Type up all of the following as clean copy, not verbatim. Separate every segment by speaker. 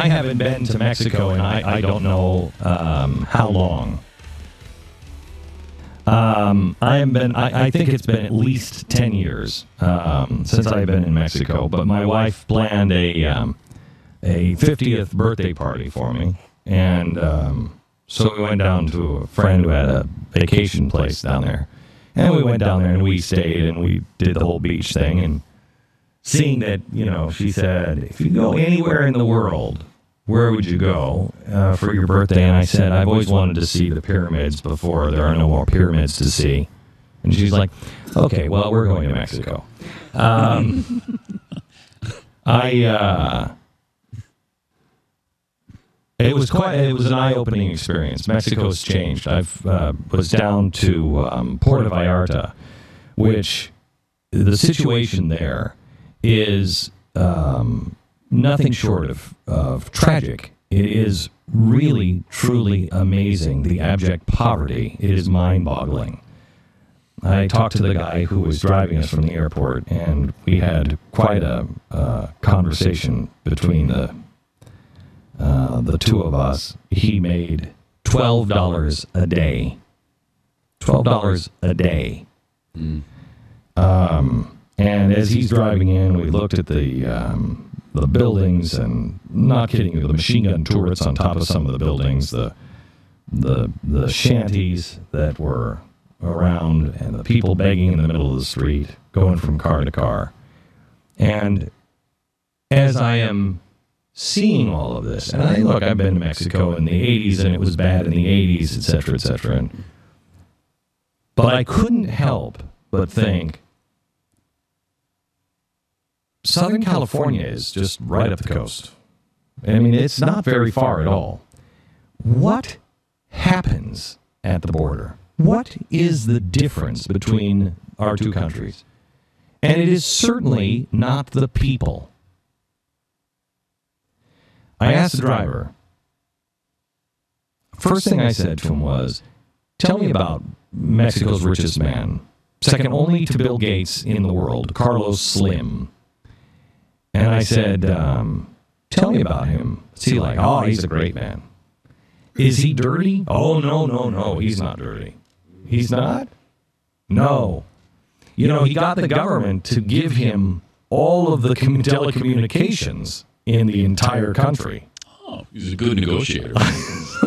Speaker 1: I haven't been to Mexico, and I don't know how long. I think it's been at least 10 years since I've been in Mexico. But my wife planned a 50th birthday party for me, and so we went down to a friend who had a vacation place down there, and we went down there and we stayed and we did the whole beach thing. And seeing that, she said, if you go anywhere in the world, where would you go for your birthday? And I said, I've always wanted to see the pyramids before there are no more pyramids to see. And she's like, okay, well, we're going to Mexico. It was an eye-opening experience. Mexico's changed. Was down to Puerto Vallarta, which the situation there is nothing short of tragic. It is really, truly amazing, the abject poverty. It is mind-boggling. I talked to the guy who was driving us from the airport, and we had quite a conversation between the two of us. He made $12 a day. $12 a day. Mm. And as he's driving in, we looked at the buildings, and not kidding you, the machine gun turrets on top of some of the buildings, the shanties that were around, and the people begging in the middle of the street, going from car to car. And as I am seeing all of this, and I've been to Mexico in the 80s, and it was bad in the 80s, et cetera, et cetera. But I couldn't help but think, Southern California is just right up the coast. I mean, it's not very far at all. What happens at the border? What is the difference between our two countries? And it is certainly not the people. I asked the driver. First thing I said to him was, tell me about Mexico's richest man, second only to Bill Gates in the world, Carlos Slim. And I said, tell me about him. What's he like? Oh, he's a great man. Is he dirty? Oh, no, he's not dirty. He's not? No. He got the government to give him all of the telecommunications in the entire country.
Speaker 2: Oh, he's a good negotiator.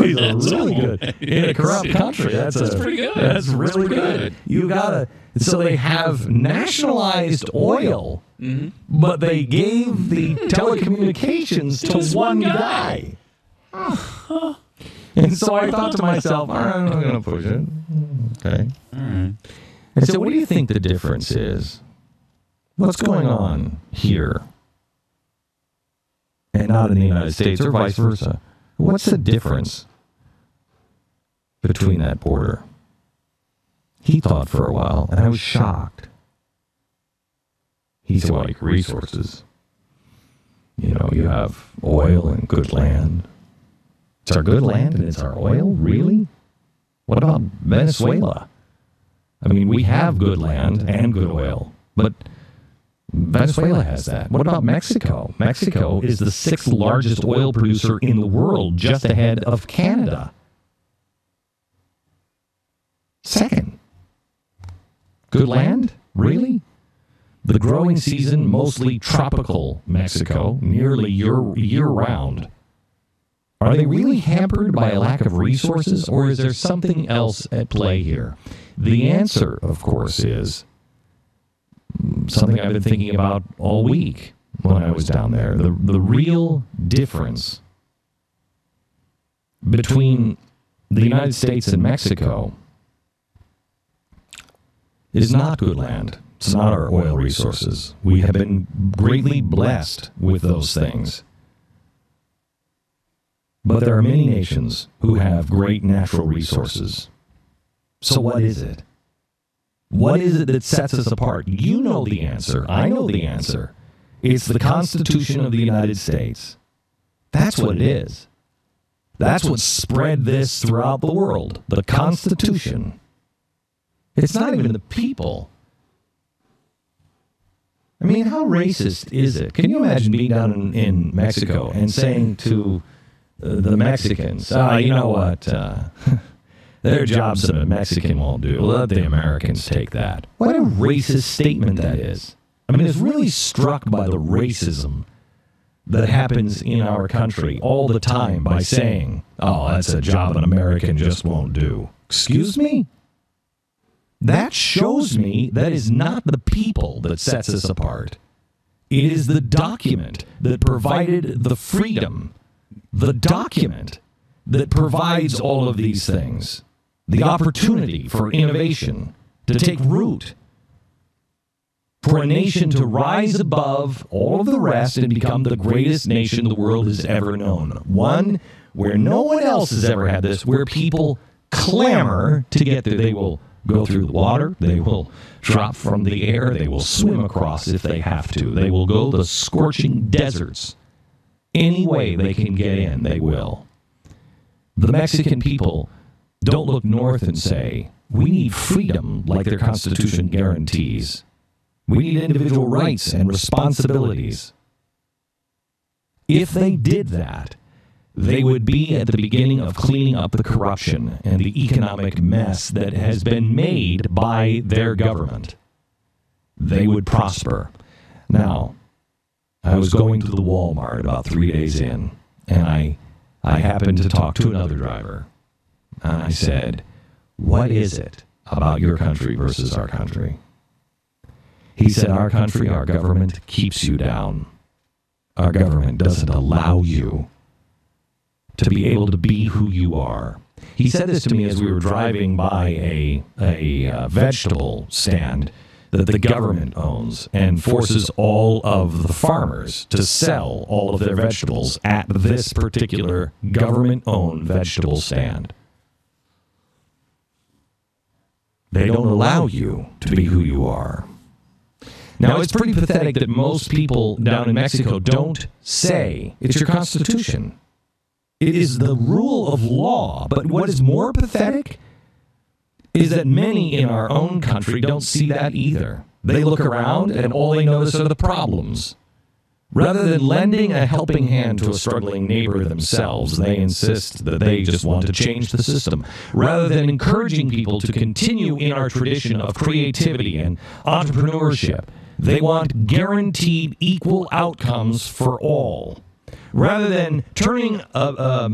Speaker 1: He's really good. In a corrupt country. That's
Speaker 2: pretty good.
Speaker 1: That's really good. You gotta. So they have nationalized oil, mm-hmm. but they gave the telecommunications to one guy. And so I thought to myself, all right, I'm not going to push it. Okay. All right. I said, what do you think the difference is? What's going on here and not in the United States, or vice versa? What's the difference between that border? He thought for a while, and I was shocked. He said, well, like resources. You have oil and good land. It's our good land and it's our oil? Really? What about Venezuela? I mean, we have good land and good oil, but Venezuela has that. What about Mexico? Mexico is the sixth largest oil producer in the world, just ahead of Canada. Second. Good land? Really? The growing season, mostly tropical Mexico, nearly year-round. Are they really hampered by a lack of resources, or is there something else at play here? The answer, of course, is something I've been thinking about all week when I was down there. The real difference between the United States and Mexico is not good land. It's not our oil resources. We have been greatly blessed with those things. But there are many nations who have great natural resources. So what is it? What is it that sets us apart? You know the answer. I know the answer. It's the Constitution of the United States. That's what it is. That's what spread this throughout the world. The Constitution. It's not even the people. I mean, how racist is it? Can you imagine being down in Mexico and saying to the Mexicans, you know what, there are jobs that a Mexican won't do. Let the Americans take that. What a racist statement that is. I mean, it's really struck by the racism that happens in our country all the time by saying, oh, that's a job an American just won't do. Excuse me? That shows me that is not the people that sets us apart. It is the document that provided the freedom, the document that provides all of these things, the opportunity for innovation to take root, for a nation to rise above all of the rest and become the greatest nation the world has ever known. One where no one else has ever had this, where people clamor to get there. They will go through the water, they will drop from the air, they will swim across if they have to. They will go the scorching deserts. Any way they can get in, they will. The Mexican people don't look north and say, we need freedom like their Constitution guarantees. We need individual rights and responsibilities. If they did that, they would be at the beginning of cleaning up the corruption and the economic mess that has been made by their government. They would prosper. Now, I was going to the Walmart about 3 days in, and I happened to talk to another driver. And I said, what is it about your country versus our country? He said, our country, our government keeps you down. Our government doesn't allow you to be able to be who you are. He said this to me as we were driving by a vegetable stand that the government owns and forces all of the farmers to sell all of their vegetables at this particular government-owned vegetable stand. They don't allow you to be who you are. Now, it's pretty pathetic that most people down in Mexico don't say it's your Constitution. It is the rule of law. But what is more pathetic is that many in our own country don't see that either. They look around and all they notice are the problems. Rather than lending a helping hand to a struggling neighbor themselves, they insist that they just want to change the system. Rather than encouraging people to continue in our tradition of creativity and entrepreneurship, they want guaranteed equal outcomes for all. Rather than turning a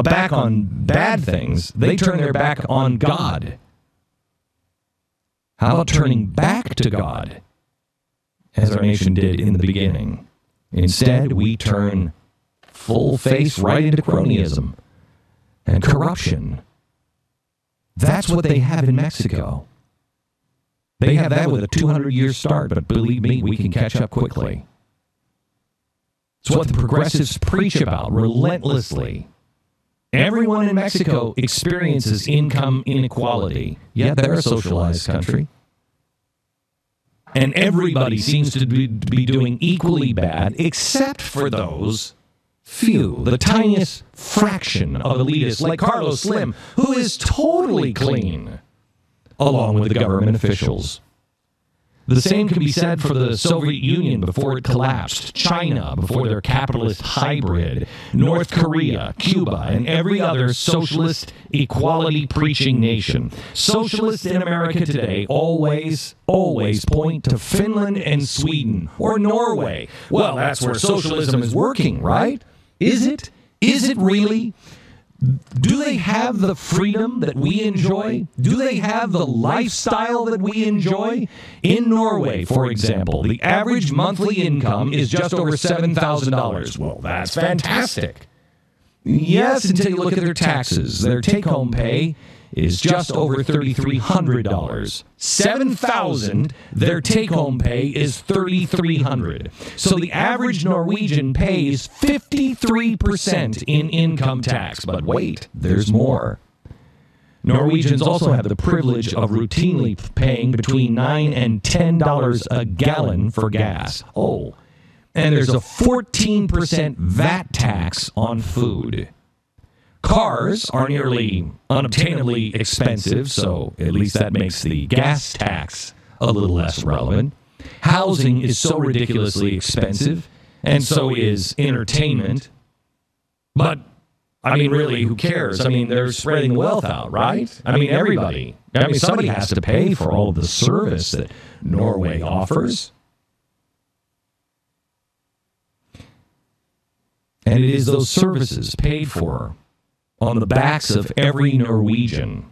Speaker 1: back on bad things, they turn their back on God. How about turning back to God, as our nation did in the beginning? Instead, we turn full face right into cronyism and corruption. That's what they have in Mexico. They have that with a 200-year start, but believe me, we can catch up quickly. It's what the progressives preach about relentlessly. Everyone in Mexico experiences income inequality, yet they're a socialized country. And everybody seems to be doing equally bad, except for those few, the tiniest fraction of elitists like Carlos Slim, who is totally clean, along with the government officials. The same can be said for the Soviet Union before it collapsed, China before their capitalist hybrid, North Korea, Cuba, and every other socialist equality-preaching nation. Socialists in America today always point to Finland and Sweden, or Norway. Well, that's where socialism is working, right? Is it? Is it really? Do they have the freedom that we enjoy? Do they have the lifestyle that we enjoy? In Norway, for example, the average monthly income is just over $7,000. Well, that's fantastic. Yes, until you look at their taxes. Their take-home pay is just over $3,300. $7,000, their take-home pay is $3,300. So the average Norwegian pays 53% in income tax. But wait, there's more. Norwegians also have the privilege of routinely paying between $9 and $10 a gallon for gas. Oh, and there's a 14% VAT tax on food. Cars are nearly unobtainably expensive, so at least that makes the gas tax a little less relevant. Housing is so ridiculously expensive, and so is entertainment. But, I mean, really, who cares? I mean, they're spreading the wealth out, right? I mean, everybody. I mean, somebody has to pay for all of the service that Norway offers. And it is those services paid for on the backs of every Norwegian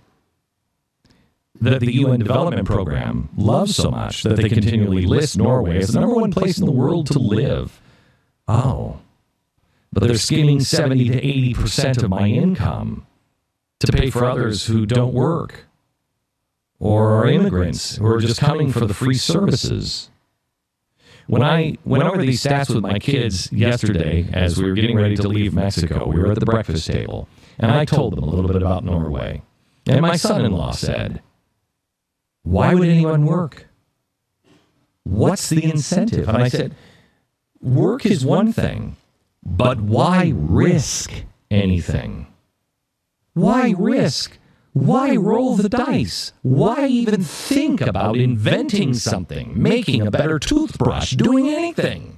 Speaker 1: that the UN Development Program loves so much that they continually list Norway as the number one place in the world to live. Oh. But they're skimming 70 to 80% of my income to pay for others who don't work or are immigrants who are just coming for the free services. When I went over these stats with my kids yesterday as we were getting ready to leave Mexico, we were at the breakfast table, and I told them a little bit about Norway. And my son-in-law said, "Why would anyone work? What's the incentive?" And I said, work is one thing, but why risk anything? Why risk? Why roll the dice? Why even think about inventing something, making a better toothbrush, doing anything?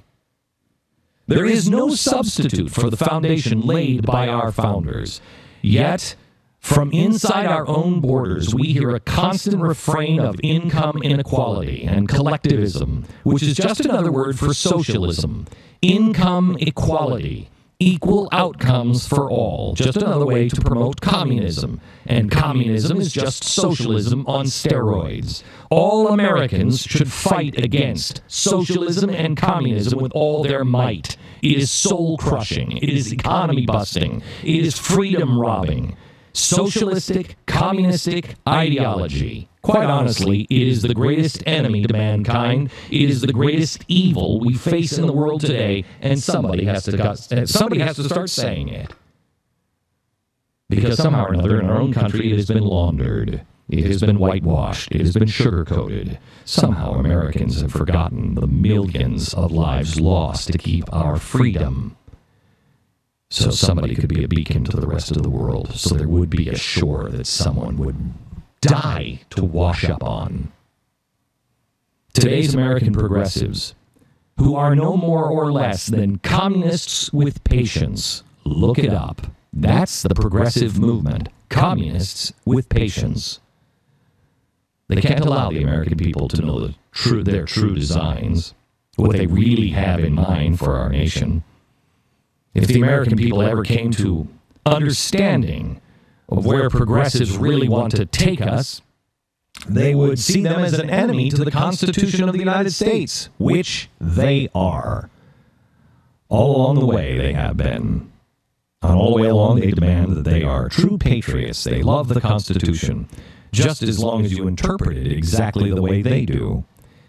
Speaker 1: There is no substitute for the foundation laid by our founders. Yet, from inside our own borders, we hear a constant refrain of income inequality and collectivism, which is just another word for socialism. Income equality. Equal outcomes for all. Just another way to promote communism. And communism is just socialism on steroids. All Americans should fight against socialism and communism with all their might. It is soul-crushing. It is economy-busting. It is freedom-robbing. Socialistic, communistic ideology. Quite honestly, it is the greatest enemy to mankind. It is the greatest evil we face in the world today, and somebody has to start saying it. Because somehow or another in our own country it has been laundered. It has been whitewashed. It has been sugar-coated. Somehow Americans have forgotten the millions of lives lost to keep our freedom. So somebody could be a beacon to the rest of the world, so there would be a shore that someone would die to wash up on. Today's American progressives, who are no more or less than communists with patience, look it up. That's the progressive movement. Communists with patience. They can't allow the American people to know their true designs, what they really have in mind for our nation. If the American people ever came to understanding of where progressives really want to take us, they would see them as an enemy to the Constitution of the United States, which they are. All along the way they have been. And all the way along they demand that they are true patriots. They love the Constitution, just as long as you interpret it exactly the way they do.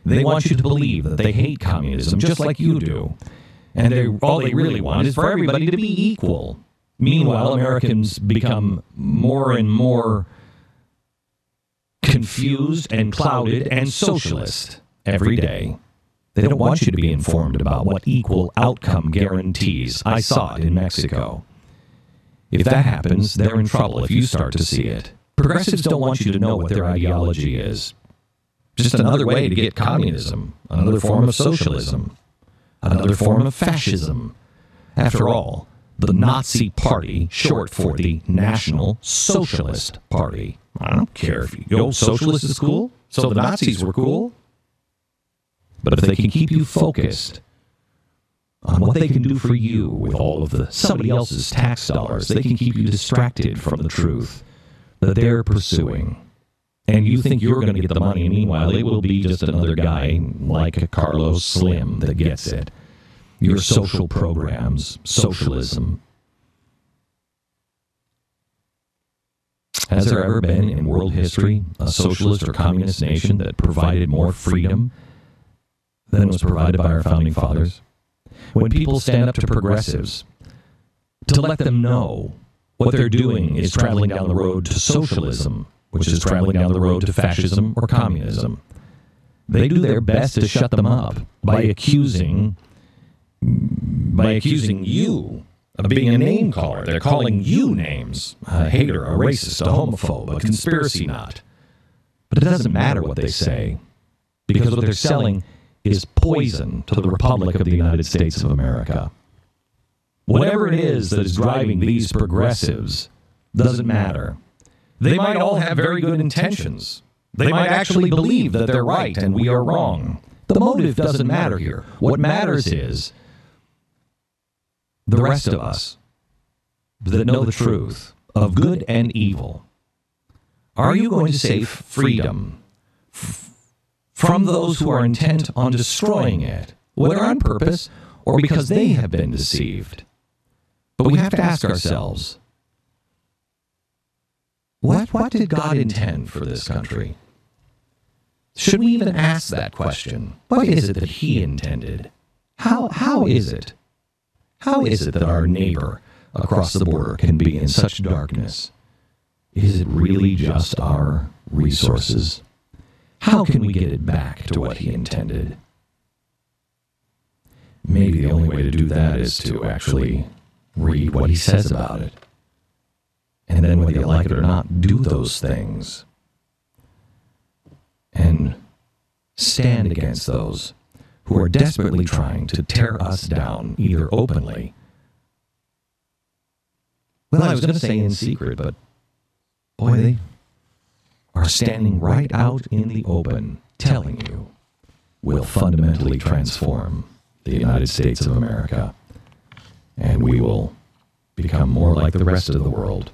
Speaker 1: They want you to believe that they hate communism just like you do. And all they really want is for everybody to be equal. Meanwhile, Americans become more and more confused and clouded and socialist every day. They don't want you to be informed about what equal outcome guarantees. I saw it in Mexico. If that happens, they're in trouble if you start to see it. Progressives don't want you to know what their ideology is. Just another way to get communism, another form of socialism. Another form of fascism. After all, the Nazi Party, short for the National Socialist Party. I don't care if socialist is cool, so the Nazis were cool. But if they can keep you focused on what they can do for you with all of somebody else's tax dollars, they can keep you distracted from the truth that they're pursuing. And you think you're going to get the money, and meanwhile, it will be just another guy like a Carlos Slim that gets it. Your social programs, socialism. Has there ever been in world history a socialist or communist nation that provided more freedom than was provided by our founding fathers? When people stand up to progressives to let them know what they're doing is traveling down the road to socialism, which is traveling down the road to fascism or communism, they do their best to shut them up by accusing you of being a name caller. They're calling you names. A hater, a racist, a homophobe, a conspiracy nut. But it doesn't matter what they say, because what they're selling is poison to the Republic of the United States of America. Whatever it is that is driving these progressives doesn't matter. They might all have very good intentions. They might actually believe that they're right and we are wrong. The motive doesn't matter here. What matters is the rest of us that know the truth of good and evil. Are you going to save freedom from those who are intent on destroying it, whether on purpose or because they have been deceived? But we have to ask ourselves, what did God intend for this country? Should we even ask that question? What is it that He intended? How is it? How is it that our neighbor across the border can be in such darkness? Is it really just our resources? How can we get it back to what He intended? Maybe the only way to do that is to actually read what He says about it. And then whether you like it or not, do those things. And stand against those who are desperately trying to tear us down, either openly. Well, I was going to say in secret, but boy, they are standing right out in the open, telling you we'll fundamentally transform the United States of America, and we will become more like the rest of the world.